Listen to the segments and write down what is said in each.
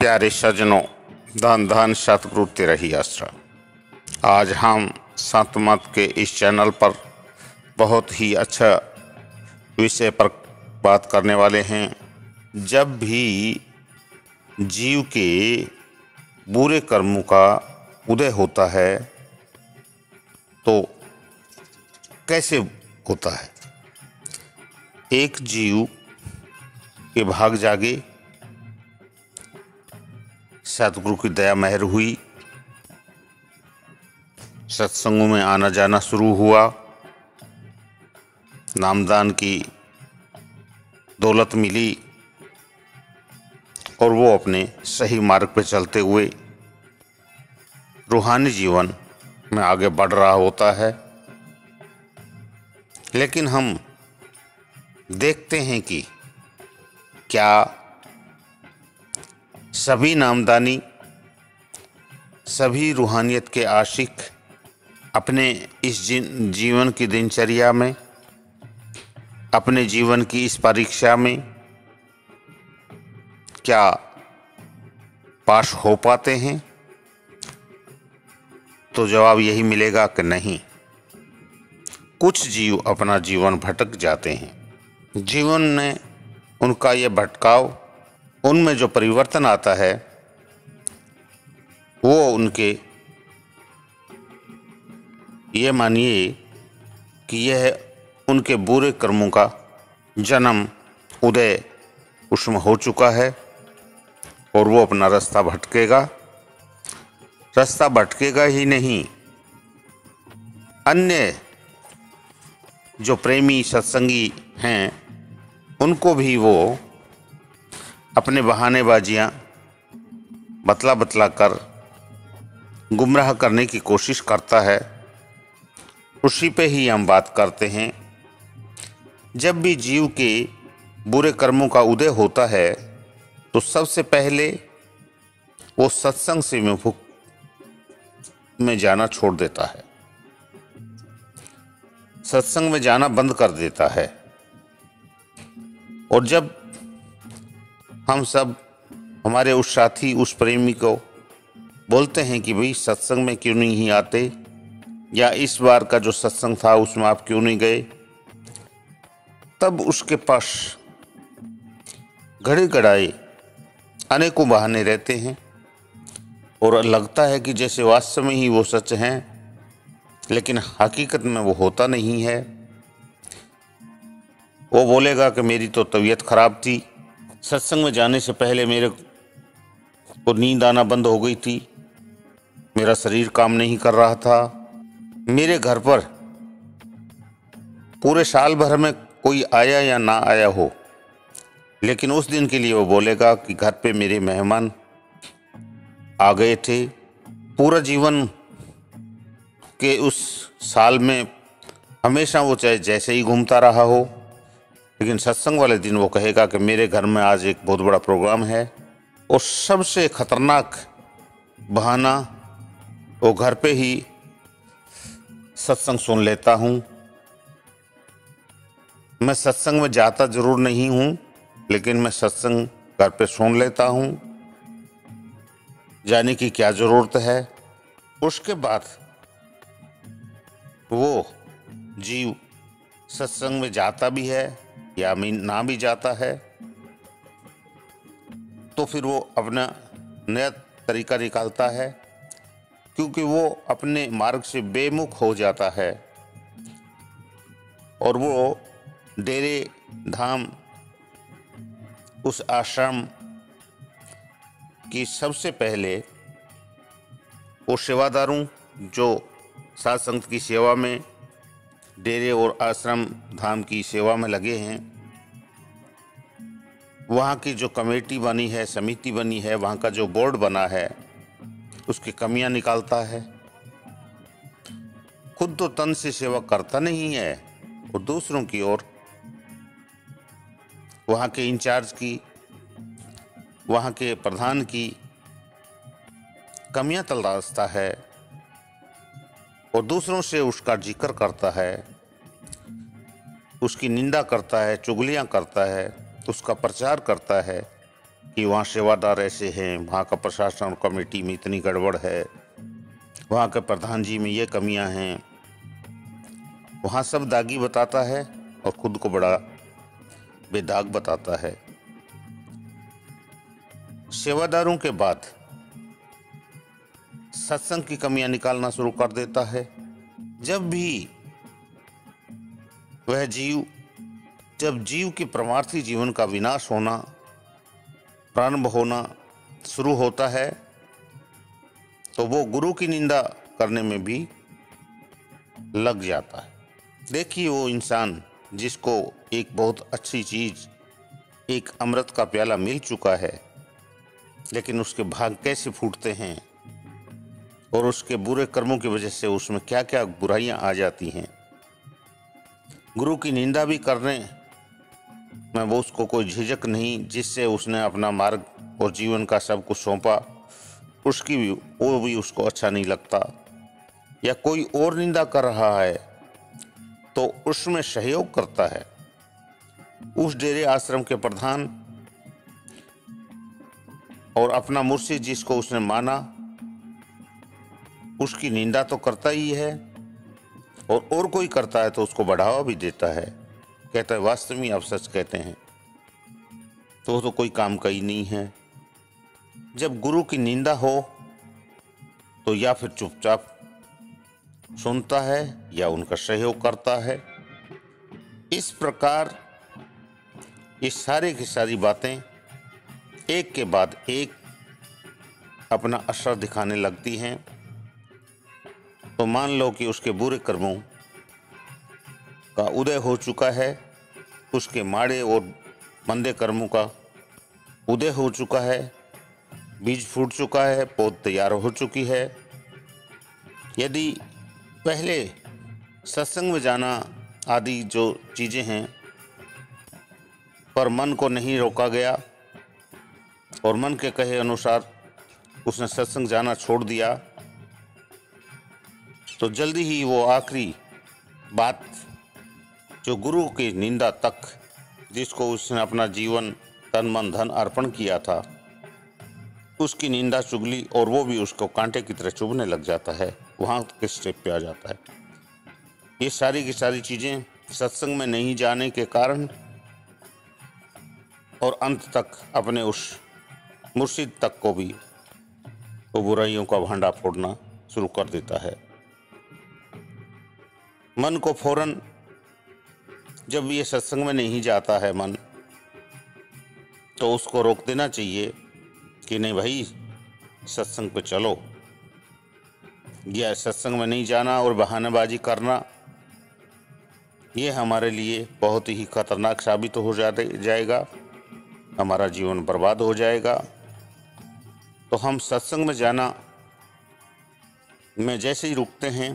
प्यारे सज्जनों, धन धन सतगुरु तेरा ही आसरा। आज हम संत मत के इस चैनल पर बहुत ही अच्छा विषय पर बात करने वाले हैं। जब भी जीव के बुरे कर्मों का उदय होता है तो कैसे होता है। एक जीव के भाग जागे, सतगुरु की दया मेहर हुई, सत्संगों में आना जाना शुरू हुआ, नामदान की दौलत मिली और वो अपने सही मार्ग पर चलते हुए रूहानी जीवन में आगे बढ़ रहा होता है। लेकिन हम देखते हैं कि क्या सभी नामदानी, सभी रूहानियत के आशिक अपने इस जीवन की दिनचर्या में, अपने जीवन की इस परीक्षा में क्या पास हो पाते हैं? तो जवाब यही मिलेगा कि नहीं। कुछ जीव अपना जीवन भटक जाते हैं। जीवन में उनका ये भटकाव, उनमें जो परिवर्तन आता है वो उनके, ये मानिए कि यह उनके बुरे कर्मों का जन्म उदय उसमें हो चुका है और वो अपना रास्ता भटकेगा ही नहीं, अन्य जो प्रेमी सत्संगी हैं उनको भी वो अपने बहानेबाजियाँ बतला कर गुमराह करने की कोशिश करता है। उसी पे ही हम बात करते हैं। जब भी जीव के बुरे कर्मों का उदय होता है तो सबसे पहले वो सत्संग से में जाना छोड़ देता है, सत्संग में जाना बंद कर देता है। और जब हम सब हमारे उस साथी, उस प्रेमी को बोलते हैं कि भाई सत्संग में क्यों नहीं आते, या इस बार का जो सत्संग था उसमें आप क्यों नहीं गए, तब उसके पास घड़े घड़ाए अनेकों बहाने रहते हैं और लगता है कि जैसे वास्तव में ही वो सच हैं, लेकिन हकीकत में वो होता नहीं है। वो बोलेगा कि मेरी तो तबीयत खराब थी, सत्संग में जाने से पहले मेरे को नींद आना बंद हो गई थी, मेरा शरीर काम नहीं कर रहा था, मेरे घर पर पूरे साल भर में कोई आया या ना आया हो, लेकिन उस दिन के लिए वो बोलेगा कि घर पे मेरे मेहमान आ गए थे। पूरा जीवन के उस साल में हमेशा वो चाहे जैसे ही घूमता रहा हो, लेकिन सत्संग वाले दिन वो कहेगा कि मेरे घर में आज एक बहुत बड़ा प्रोग्राम है। और सबसे खतरनाक बहाना, वो घर पे ही सत्संग सुन लेता हूँ। मैं सत्संग में जाता जरूर नहीं हूँ, लेकिन मैं सत्संग घर पे सुन लेता हूँ, जाने की क्या जरूरत है। उसके बाद वो जीव सत्संग में जाता भी है या ना भी जाता है, तो फिर वो अपना नया तरीका निकालता है, क्योंकि वो अपने मार्ग से बेमुख हो जाता है और वो डेरे धाम, उस आश्रम की सबसे पहले वो सेवादारों जो साध संगत की सेवा में, डेरे और आश्रम धाम की सेवा में लगे हैं, वहाँ की जो कमेटी बनी है, समिति बनी है, वहाँ का जो बोर्ड बना है, उसकी कमियां निकालता है। खुद तो तन से सेवा करता नहीं है और दूसरों की ओर वहाँ के इंचार्ज की, वहाँ के प्रधान की कमियां तलाशता है और दूसरों से उसका जिक्र करता है, उसकी निंदा करता है, चुगलियां करता है, उसका प्रचार करता है। कि वहाँ सेवादार ऐसे हैं, वहाँ का प्रशासन और कमेटी में इतनी गड़बड़ है, वहाँ के प्रधान जी में ये कमियां हैं। वहाँ सब दागी बताता है और खुद को बड़ा बेदाग बताता है। सेवादारों के बाद सत्संग की कमियां निकालना शुरू कर देता है। जब भी वह जब जीव के परमार्थी जीवन का विनाश होना प्रारंभ होना शुरू होता है तो वो गुरु की निंदा करने में भी लग जाता है। देखिए, वो इंसान जिसको एक बहुत अच्छी चीज, एक अमृत का प्याला मिल चुका है, लेकिन उसके भाग कैसे फूटते हैं और उसके बुरे कर्मों की वजह से उसमें क्या क्या बुराइयां आ जाती हैं। गुरु की निंदा भी करने में वो उसको कोई झिझक नहीं, जिससे उसने अपना मार्ग और जीवन का सब कुछ सौंपा, वो भी उसको अच्छा नहीं लगता। या कोई और निंदा कर रहा है तो उसमें सहयोग करता है। उस डेरे आश्रम के प्रधान और अपना मुर्शिद जिसको उसने माना, उसकी निंदा तो करता ही है और कोई करता है तो उसको बढ़ावा भी देता है। कहता है वास्तव में आप सच कहते हैं, तो कोई काम का ही नहीं है। जब गुरु की निंदा हो तो या फिर चुपचाप सुनता है या उनका सहयोग करता है। इस प्रकार ये सारे की सारी बातें एक के बाद एक अपना असर दिखाने लगती हैं। तो मान लो कि उसके बुरे कर्मों का उदय हो चुका है, उसके माड़े और मंदे कर्मों का उदय हो चुका है, बीज फूट चुका है, पौध तैयार हो चुकी है। यदि पहले सत्संग में जाना आदि जो चीज़ें हैं पर मन को नहीं रोका गया और मन के कहे अनुसार उसने सत्संग जाना छोड़ दिया, तो जल्दी ही वो आखिरी बात जो गुरु की निंदा तक, जिसको उसने अपना जीवन तन मन धन अर्पण किया था, उसकी निंदा चुगली और वो भी उसको कांटे की तरह चुभने लग जाता है, वहाँ के स्टेप पे आ जाता है। ये सारी की सारी चीज़ें सत्संग में नहीं जाने के कारण और अंत तक अपने उस मुर्शिद तक को भी वो बुराइयों का भांडा फोड़ना शुरू कर देता है। मन को फौरन, जब ये सत्संग में नहीं जाता है मन, तो उसको रोक देना चाहिए कि नहीं भाई सत्संग पे चलो। या सत्संग में नहीं जाना और बहानेबाजी करना, ये हमारे लिए बहुत ही खतरनाक साबित हो जाएगा, हमारा जीवन बर्बाद हो जाएगा। तो हम सत्संग में जाना में जैसे ही रुकते हैं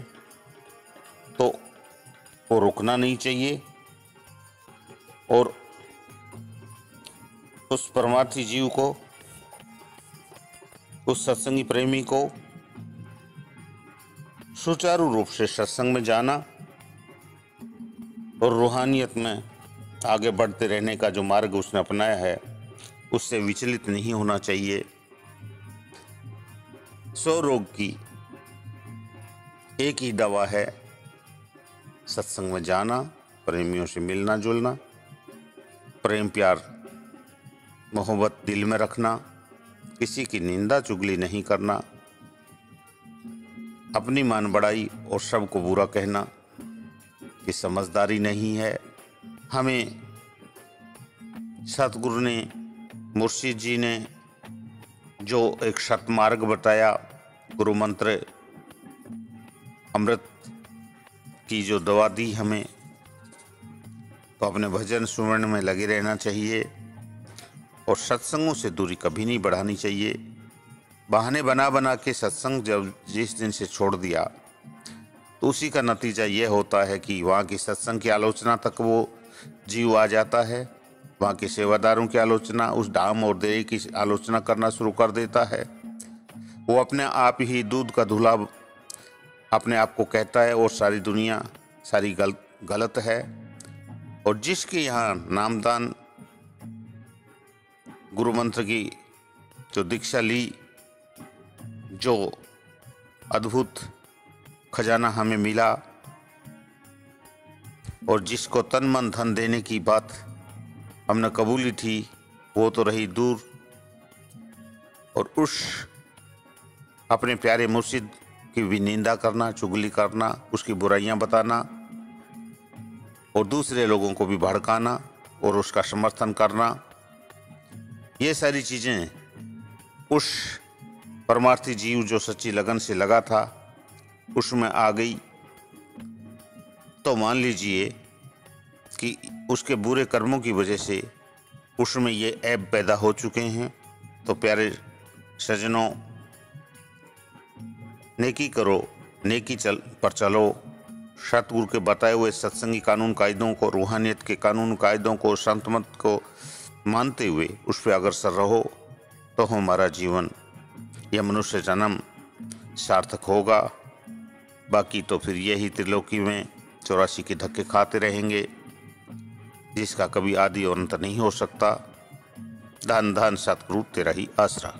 तो वो रुकना नहीं चाहिए और उस परमार्थी जीव को, उस सत्संगी प्रेमी को सुचारू रूप से सत्संग में जाना और रूहानियत में आगे बढ़ते रहने का जो मार्ग उसने अपनाया है उससे विचलित नहीं होना चाहिए। 100 रोग की एक ही दवा है, सत्संग में जाना, प्रेमियों से मिलना जुलना, प्रेम प्यार मोहब्बत दिल में रखना, किसी की निंदा चुगली नहीं करना, अपनी मान बढ़ाई और सबको बुरा कहना कि समझदारी नहीं है। हमें सतगुरु ने, मुर्शिद जी ने जो एक सतमार्ग बताया, गुरु मंत्र अमृत की जो दवा दी हमें, तो अपने भजन सुमरण में लगे रहना चाहिए और सत्संगों से दूरी कभी नहीं बढ़ानी चाहिए। बहाने बना बना के सत्संग जब जिस दिन से छोड़ दिया तो उसी का नतीजा ये होता है कि वहाँ की सत्संग की आलोचना तक वो जीव आ जाता है, वहाँ के सेवादारों की आलोचना, उस डाम और देरी की आलोचना करना शुरू कर देता है। वो अपने आप ही दूध का धुला अपने आप को कहता है और सारी दुनिया सारी गलत है। और जिसके यहाँ नामदान गुरु मंत्र की जो दीक्षा ली, जो अद्भुत खजाना हमें मिला और जिसको तन मन धन देने की बात हमने कबूली थी वो तो रही दूर, और उस अपने प्यारे मुर्शिद की भी निंदा करना, चुगली करना, उसकी बुराइयां बताना और दूसरे लोगों को भी भड़काना और उसका समर्थन करना, ये सारी चीज़ें उस परमार्थी जीव जो सच्ची लगन से लगा था उसमें आ गई। तो मान लीजिए कि उसके बुरे कर्मों की वजह से उसमें ये ऐब पैदा हो चुके हैं। तो प्यारे सज्जनों, नेकी करो, नेकी पर चलो, सतगुरु के बताए हुए सत्संगी कानून कायदों को, रूहानियत के कानून कायदों को, संत मत को मानते हुए उस पर अग्रसर रहो तो हमारा जीवन यह मनुष्य जन्म सार्थक होगा। बाकी तो फिर यही त्रिलोकी में 84 के धक्के खाते रहेंगे जिसका कभी आदि और अंत नहीं हो सकता। धन धन सतगुरु तेरा ही आसरा।